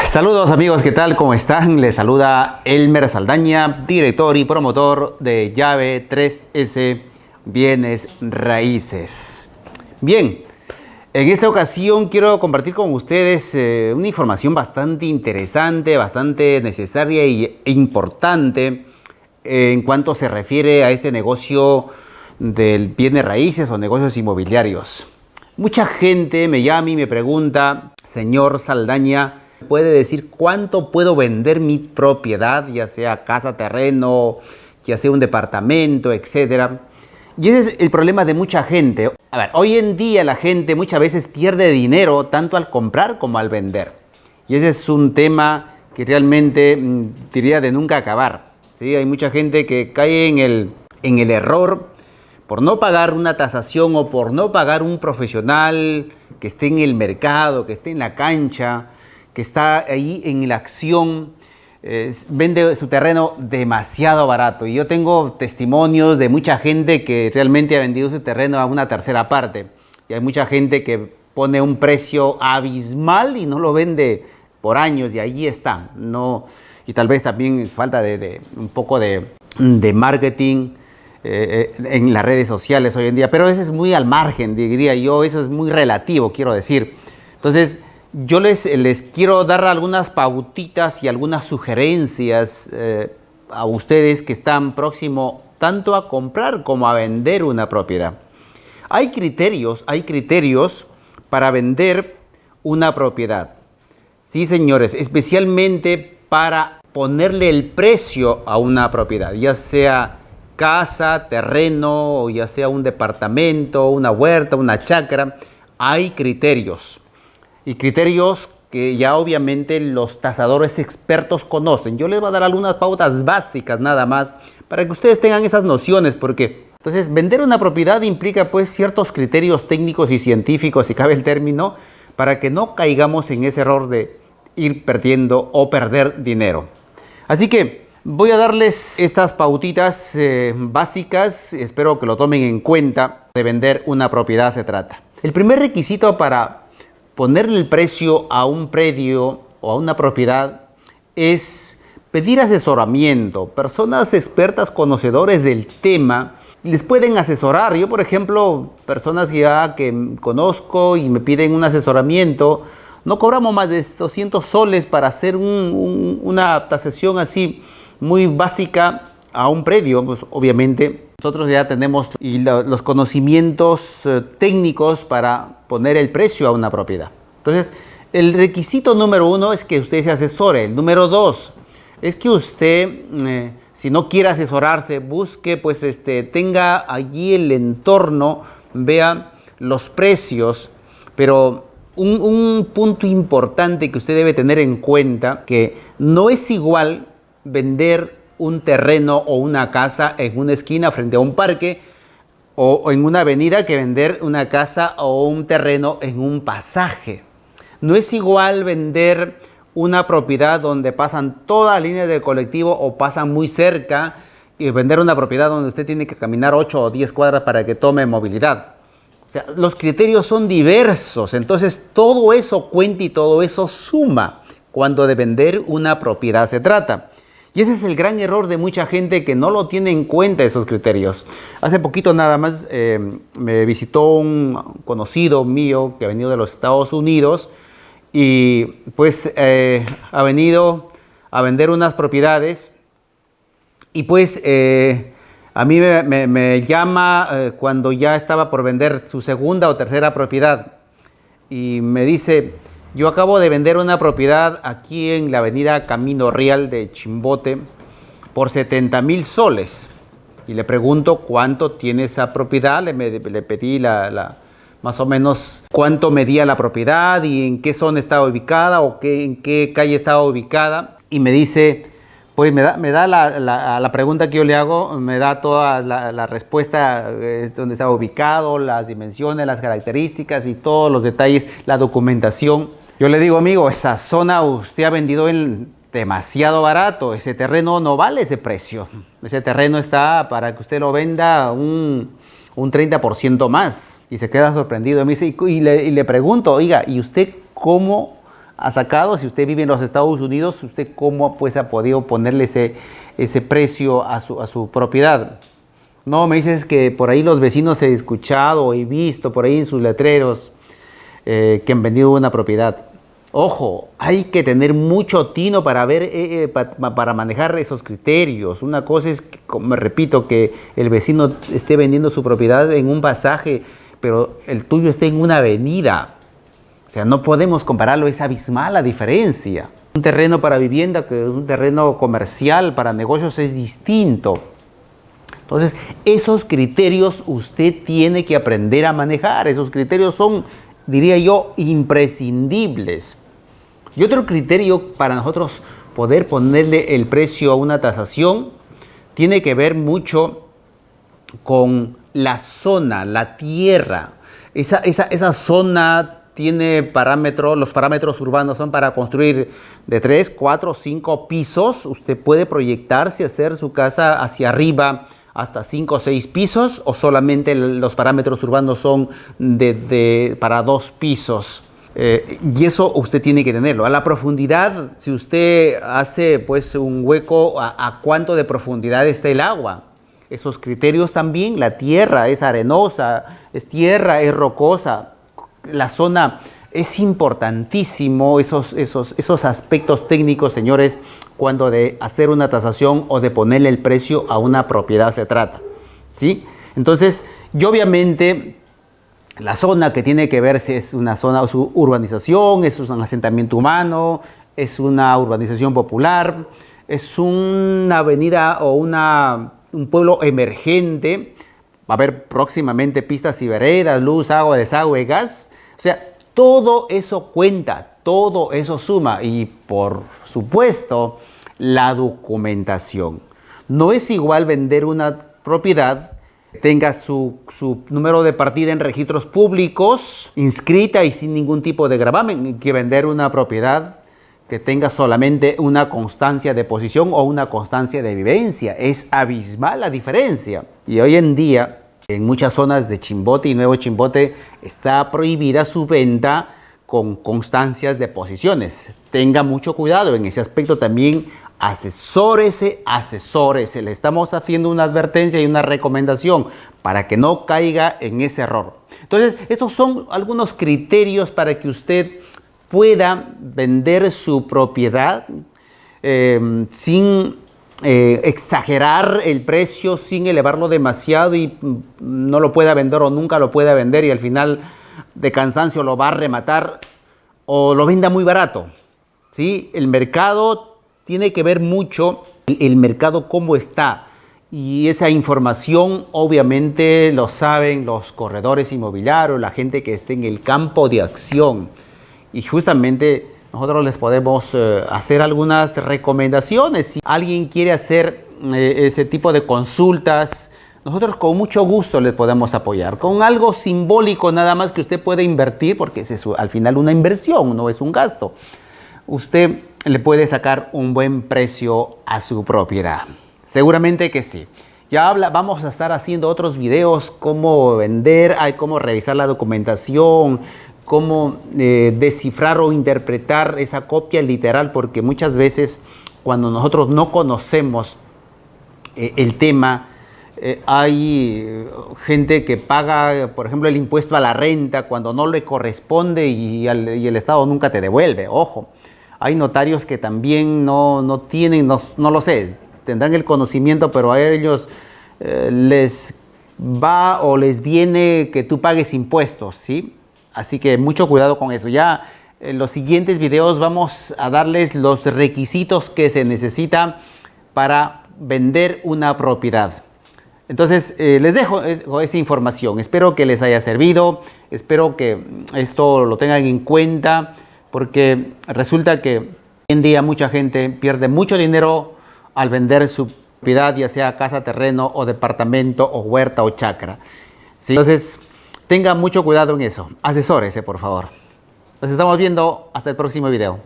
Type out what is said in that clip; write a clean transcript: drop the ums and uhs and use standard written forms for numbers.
Saludos amigos, ¿qué tal? ¿Cómo están? Les saluda Elmer Saldaña, director y promotor de Llave 3S Bienes Raíces. Bien, en esta ocasión quiero compartir con ustedes una información bastante interesante, bastante necesaria e importante en cuanto se refiere a este negocio del bienes raíces o negocios inmobiliarios. Mucha gente me llama y me pregunta, señor Saldaña, ¿puede decir cuánto puedo vender mi propiedad, ya sea casa, terreno, ya sea un departamento, etcétera? Y ese es el problema de mucha gente. A ver, hoy en día la gente muchas veces pierde dinero tanto al comprar como al vender. Y ese es un tema que realmente diría de nunca acabar, ¿sí? Hay mucha gente que cae en el error por no pagar una tasación o por no pagar un profesional que esté en el mercado, que esté en la cancha, que está ahí en la acción, vende su terreno demasiado barato. Y yo tengo testimonios de mucha gente que realmente ha vendido su terreno a una tercera parte. Y hay mucha gente que pone un precio abismal y no lo vende por años y ahí está. No, y tal vez también falta de un poco de marketing en las redes sociales hoy en día. Pero eso es muy al margen, diría yo. Eso es muy relativo, quiero decir. Entonces, yo les quiero dar algunas pautitas y algunas sugerencias a ustedes que están próximos tanto a comprar como a vender una propiedad. Hay criterios para vender una propiedad. Sí, señores, especialmente para ponerle el precio a una propiedad, ya sea casa, terreno, o ya sea un departamento, una huerta, una chacra. Hay criterios. Y criterios que ya obviamente los tasadores expertos conocen. Yo les voy a dar algunas pautas básicas nada más para que ustedes tengan esas nociones, porque entonces vender una propiedad implica pues ciertos criterios técnicos y científicos, si cabe el término, para que no caigamos en ese error de ir perdiendo o perder dinero. Así que voy a darles estas pautitas básicas, espero que lo tomen en cuenta. De vender una propiedad se trata. El primer requisito para ponerle el precio a un predio o a una propiedad es pedir asesoramiento. Personas expertas, conocedores del tema, les pueden asesorar. Yo, por ejemplo, personas que conozco y me piden un asesoramiento, no cobramos más de 200 soles para hacer una tasación así muy básica a un predio. Pues obviamente nosotros ya tenemos los conocimientos técnicos para poner el precio a una propiedad. Entonces, el requisito número 1 es que usted se asesore. El número 2 es que usted, si no quiere asesorarse, busque, pues tenga allí el entorno, vea los precios. Pero un punto importante que usted debe tener en cuenta, que no es igual vender un terreno o una casa en una esquina frente a un parque o en una avenida que vender una casa o un terreno en un pasaje. No es igual vender una propiedad donde pasan todas las líneas del colectivo o pasan muy cerca y vender una propiedad donde usted tiene que caminar 8 o 10 cuadras para que tome movilidad. O sea, los criterios son diversos, entonces todo eso cuenta y todo eso suma cuando de vender una propiedad se trata. Y ese es el gran error de mucha gente que no lo tiene en cuenta esos criterios. Hace poquito nada más me visitó un conocido mío que ha venido de los Estados Unidos y pues ha venido a vender unas propiedades y pues a mí me llama cuando ya estaba por vender su segunda o tercera propiedad y me dice: yo acabo de vender una propiedad aquí en la avenida Camino Real de Chimbote por 70,000 soles. Y le pregunto cuánto tiene esa propiedad. Le pedí más o menos cuánto medía la propiedad y en qué zona estaba ubicada o en qué calle estaba ubicada. Y me dice, pues me da la pregunta que yo le hago, me da toda la respuesta, dónde estaba ubicado, las dimensiones, las características y todos los detalles, la documentación. Yo le digo: amigo, esa zona usted ha vendido demasiado barato, ese terreno no vale ese precio. Ese terreno está para que usted lo venda un 30% más. Y se queda sorprendido. Me dice, y le pregunto: oiga, ¿y usted cómo ha sacado? Si usted vive en los Estados Unidos, ¿usted cómo pues ha podido ponerle ese precio a su propiedad? No, me dices que por ahí los vecinos he escuchado, he visto por ahí en sus letreros que han vendido una propiedad. Ojo, hay que tener mucho tino para ver, para manejar esos criterios. Una cosa es, me repito, que el vecino esté vendiendo su propiedad en un pasaje, pero el tuyo esté en una avenida. O sea, no podemos compararlo, es abismal la diferencia. Un terreno para vivienda, que un terreno comercial para negocios es distinto. Entonces, esos criterios usted tiene que aprender a manejar. Esos criterios son, diría yo, imprescindibles. Y otro criterio para nosotros poder ponerle el precio a una tasación tiene que ver mucho con la zona, la tierra. Esa zona tiene parámetros, los parámetros urbanos son para construir de 3, 4, 5 pisos. Usted puede proyectarse, hacer su casa hacia arriba hasta 5 o 6 pisos, o solamente los parámetros urbanos son para 2 pisos. Y eso usted tiene que tenerlo. A la profundidad, si usted hace pues un hueco, ¿a cuánto de profundidad está el agua? Esos criterios también. La tierra es arenosa, es tierra, es rocosa. La zona es importantísimo, esos aspectos técnicos, señores, cuando de hacer una tasación o de ponerle el precio a una propiedad se trata, ¿sí? Entonces, y obviamente la zona que tiene que ver si es una zona, su urbanización, es un asentamiento humano, es una urbanización popular, es una avenida o un pueblo emergente. Va a haber próximamente pistas y veredas, luz, agua, desagüe, gas. O sea, todo eso cuenta, todo eso suma. Y por supuesto, la documentación. No es igual vender una propiedad tenga su número de partida en registros públicos, inscrita y sin ningún tipo de gravamen, que vender una propiedad que tenga solamente una constancia de posición o una constancia de vivencia. Es abismal la diferencia. Y hoy en día, en muchas zonas de Chimbote y Nuevo Chimbote, está prohibida su venta con constancias de posiciones. Tenga mucho cuidado en ese aspecto también. Asesórese. Le estamos haciendo una advertencia y una recomendación para que no caiga en ese error. Entonces, estos son algunos criterios para que usted pueda vender su propiedad sin exagerar el precio, sin elevarlo demasiado y no lo pueda vender o nunca lo pueda vender y al final de cansancio lo va a rematar o lo venda muy barato, ¿sí? El mercado tiene que ver mucho, el mercado cómo está, y esa información obviamente lo saben los corredores inmobiliarios, la gente que esté en el campo de acción, y justamente nosotros les podemos hacer algunas recomendaciones. Si alguien quiere hacer ese tipo de consultas, nosotros con mucho gusto les podemos apoyar, con algo simbólico nada más que usted puede invertir, porque es al final una inversión, no es un gasto. Usted le puede sacar un buen precio a su propiedad. Seguramente que sí. Ya vamos a estar haciendo otros videos, cómo vender, cómo revisar la documentación, cómo descifrar o interpretar esa copia literal, porque muchas veces cuando nosotros no conocemos el tema, hay gente que paga, por ejemplo, el impuesto a la renta cuando no le corresponde y el Estado nunca te devuelve. Ojo. Hay notarios que también no tienen, no lo sé, tendrán el conocimiento, pero a ellos les va o les viene que tú pagues impuestos, ¿sí? Así que mucho cuidado con eso. Ya en los siguientes videos vamos a darles los requisitos que se necesitan para vender una propiedad. Entonces, les dejo esta información. Espero que les haya servido, espero que esto lo tengan en cuenta, porque resulta que hoy en día mucha gente pierde mucho dinero al vender su propiedad, ya sea casa, terreno o departamento o huerta o chacra, ¿sí? Entonces, tenga mucho cuidado en eso. Asesórese, por favor. Nos estamos viendo hasta el próximo video.